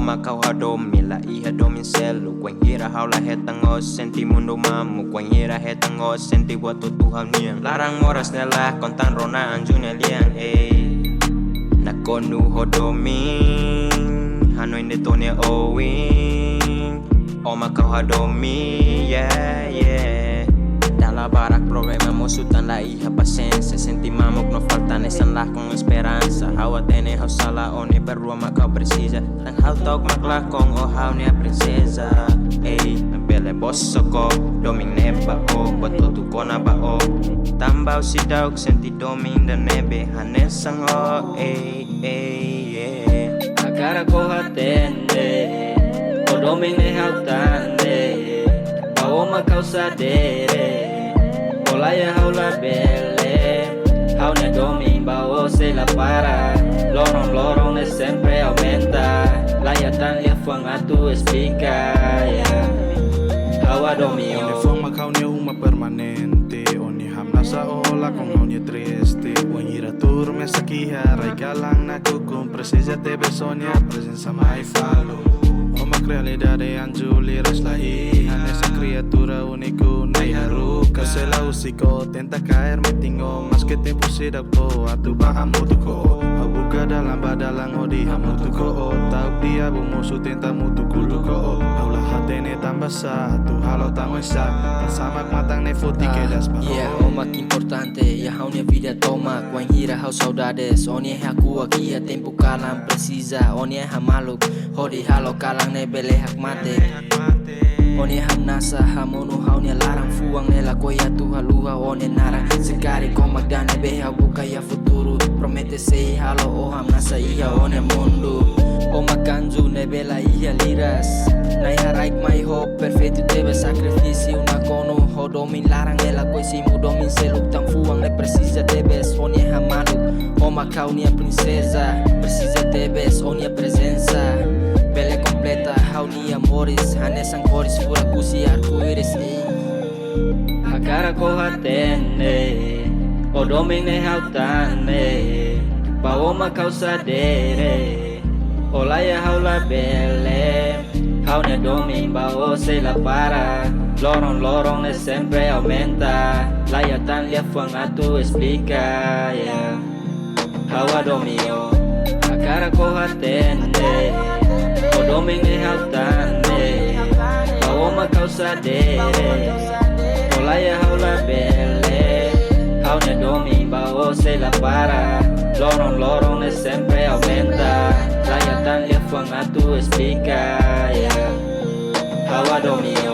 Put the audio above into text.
makau hadomi la iha domin selu Kuenhira haula hetangos senti mundo mamu Kuenhira hetangos senti watu Tuhan niang Larang moras nela kontan rona anjune liang Nakonu hodomi Hanoi netonia owing O makau hadomi yeah yeah Dala barak problema mosutan la iha paciência Senti mamuk no falta nesan lah com esperança Hau atene hau sala oni berrua makau precisa Tang hau tok maklah kong o hau ni a princesa Bele bosso ko doming neba o Bato tu kona ba o Tambau si dauk senti doming da nebe Hanesang o Agora ko hatende O doming ne hau tande Bao makau sadere Olaya haula bele Hau ne doming bao se la para Lorong ne sempre aumenta Laya tan lia fuang atu explica Hawa domio Oni fuang makau ne uma permanente Oni ham nasa ola con oni triste Kuenhira turme sakiha Raigalang na kukum Precisa te besonia Presença mai falo Uma realidade anjuliras lahi Esa criatura único na haruka Se la usiko tenta caer me tingo Mas que tempo se adaptou a tu bahamutuko Habuka dalam badalang odi hamutuko Tau dia bumusu tenta mutukuluko Haula hatene tambah sa Tu halo tamo isa Tasamak matang ne futi que das bajo o mak importante Ya hau nia vida toma Kuenhira hau saudades Oni haku aqui a tempo kalam precisa Oni hamaluk Hodi halo kalang ne bele hak mate Oni ham nasa hamonu hau nia larang fuang ne la koya tu haluha oni nara Sekari komak dane beha buka ya futuro Promete sei halo o ham nasa iha oni mundo O makanju ne bela iha liras Nai haraik mai ho perfeito teve sacrifício na kono Ho domin larang ne la koi simu domin seluk tang fuang ne precisa tebes Oni hamanuk o makau nia princesa Precisa tebes o nia presença Bele completa, hau ni amores Hanesan cores, fura kusi arco-íris Agora ko hatene O doming ne hau tane Bao makau sadere Olaya haula bele Hau ne doming bao se la para Lorong ne sempre aumenta Laya tan lia fuang atu explica Hawa domio Agora ko hatene O doming ne hau tane Bao makau sadere Olaya haula bele Hau ne doming bao se la para Lorong ne sempre aumenta Laya tan lia fuang atu explica Hawa domio